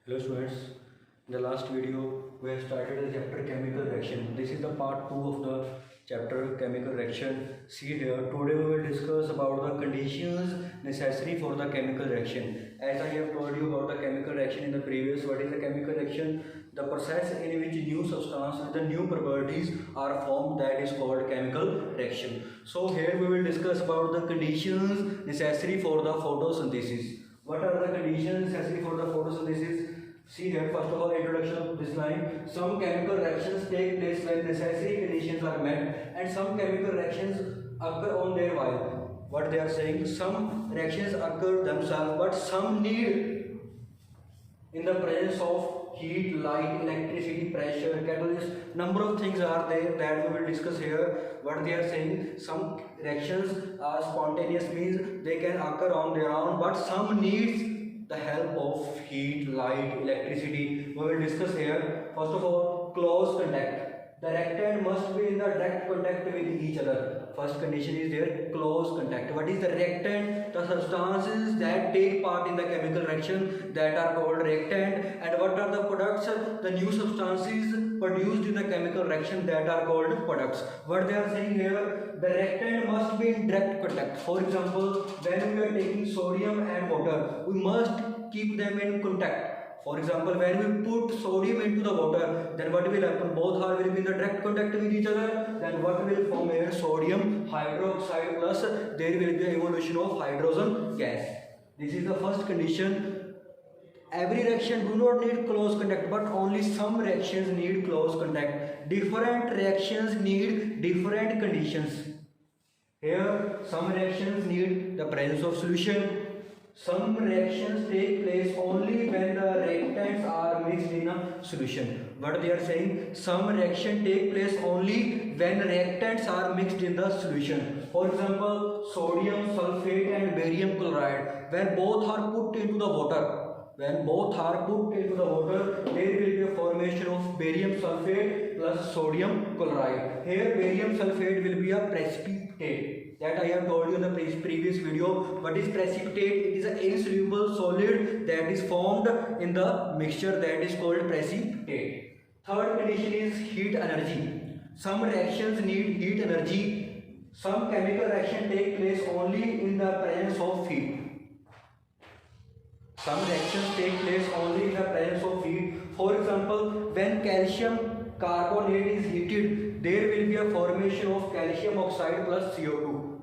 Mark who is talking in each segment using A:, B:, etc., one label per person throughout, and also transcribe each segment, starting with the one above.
A: Hello students, in the last video we have started the chapter chemical reaction. This is the part 2 of the chapter chemical reaction. See here, today we will discuss about the conditions necessary for the chemical reaction. As I have told you about the chemical reaction in the previous, what is the chemical reaction? The process in which new substance with the new properties are formed, that is called chemical reaction. So here we will discuss about the conditions necessary for the photosynthesis. What are the conditions necessary for the photosynthesis? See here, first of all, introduction of this line. Some chemical reactions take place when necessary conditions are met, and some chemical reactions occur on their while. What they are saying, some reactions occur themselves, but some need in the presence of heat, light, electricity, pressure, catalyst. Number of things are there that we will discuss here. What they are saying, some reactions are spontaneous, means they can occur on their own, but some needs the help of heat, light, electricity. We will discuss here. First of all, close contact. The reactant must be in the direct contact with each other. First condition is there, close contact. What is the reactant? The substances that take part in the chemical reaction, that are called reactant. And what are the products? The new substances produced in the chemical reaction, that are called products. What they are saying here, the reactant must be in direct contact. For example, when we are taking sodium and water, we must keep them in contact. For example, when we put sodium into the water, then what will happen? Both are will be in the direct contact with each other. Then what will form here? Sodium hydroxide plus there will be evolution of hydrogen gas. This is the first condition. Every reaction do not need close contact, but only some reactions need close contact. Different reactions need different conditions. Here, some reactions need the presence of solution. Some reactions take place only when the reactants are mixed in a solution. What they are saying, some reaction take place only when reactants are mixed in the solution. For example, sodium sulfate and barium chloride, when both are put into the water. When both are put into the water, there will be a formation of barium sulfate plus sodium chloride. Here, barium sulfate will be a precipitate. That I have told you in the previous video. What is precipitate? It is an insoluble solid that is formed in the mixture, that is called precipitate. Third condition is heat energy. Some reactions need heat energy. Some chemical reaction take place only in the presence of heat. Some reactions take place only in the presence of heat. For example, when calcium carbonate is heated, there will be a formation of calcium oxide plus CO2.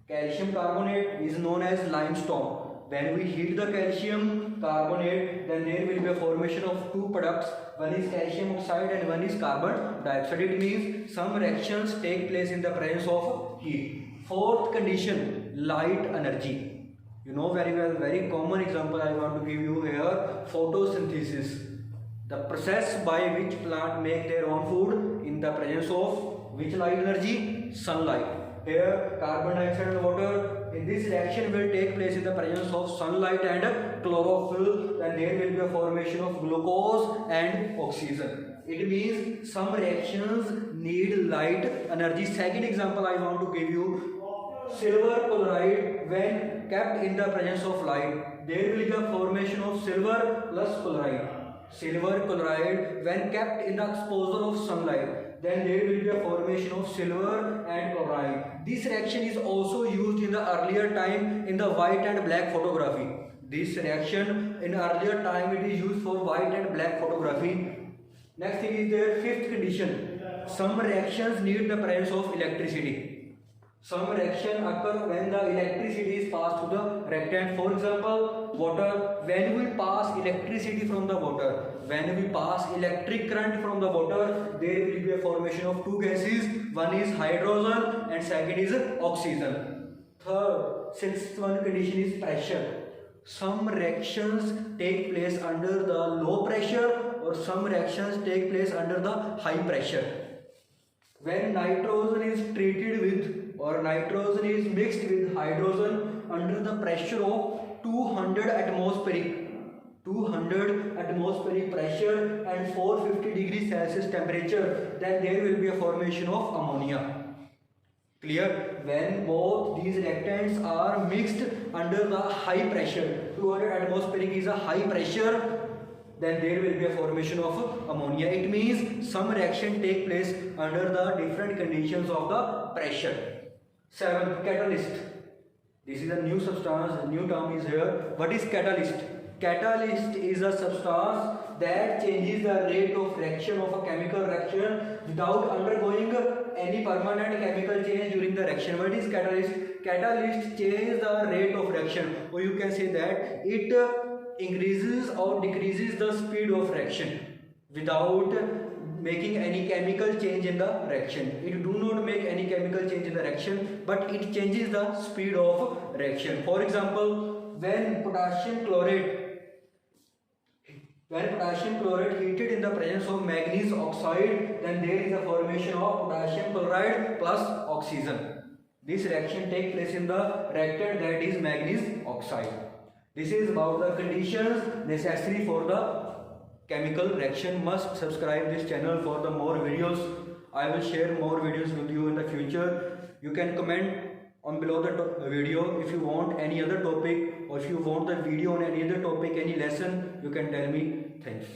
A: Calcium carbonate is known as limestone. When we heat the calcium carbonate, then there will be a formation of two products. One is calcium oxide and one is carbon dioxide. It means some reactions take place in the presence of heat. Fourth condition, light energy. You know very well, very common example I want to give you here, photosynthesis. The process by which plant make their own food in the presence of which light energy? Sunlight. Here, carbon dioxide and water. In this reaction will take place in the presence of sunlight and chlorophyll. Then there will be a formation of glucose and oxygen. It means some reactions need light energy. Second example I want to give you. Silver chloride, when kept in the presence of light, there will be a formation of silver plus chloride. Silver chloride, when kept in the exposure of sunlight, then there will be a formation of silver and chloride. This reaction is also used in the earlier time in the white and black photography. This reaction in earlier time it is used for white and black photography. Next thing is their fifth condition. Some reactions need the presence of electricity. Some reaction occur when the electricity is passed to the reactant. For example, water, when we pass electricity from the water, when we pass electric current from the water, there will be a formation of two gases. One is hydrogen and second is oxygen. Third, sixth one condition is pressure. Some reactions take place under the low pressure or some reactions take place under the high pressure. When nitrogen is treated with or nitrogen is mixed with hydrogen under the pressure of 200 atmospheric pressure and 450 degrees Celsius temperature, then there will be a formation of ammonia. Clear? When both these reactants are mixed under the high pressure, 200 atmospheric is a high pressure, then there will be a formation of ammonia. It means some reaction take place under the different conditions of the pressure. 7. Catalyst. This is a new substance, a new term is here. What is catalyst? Catalyst is a substance that changes the rate of reaction of a chemical reaction without undergoing any permanent chemical change during the reaction. What is catalyst? Catalyst changes the rate of reaction, or you can say that it increases or decreases the speed of reaction without making any chemical change in the reaction. It do not make any chemical change in the reaction, but it changes the speed of reaction. For example, when potassium chlorate heated in the presence of manganese oxide, then there is a formation of potassium chloride plus oxygen. This reaction takes place in the reactant, that is manganese oxide. This is about the conditions necessary for the chemical reaction. Must subscribe this channel for the more videos. I will share more videos with you in the future. You can comment on below the video if you want any other topic, or if you want the video on any other topic, any lesson, you can tell me. Thanks.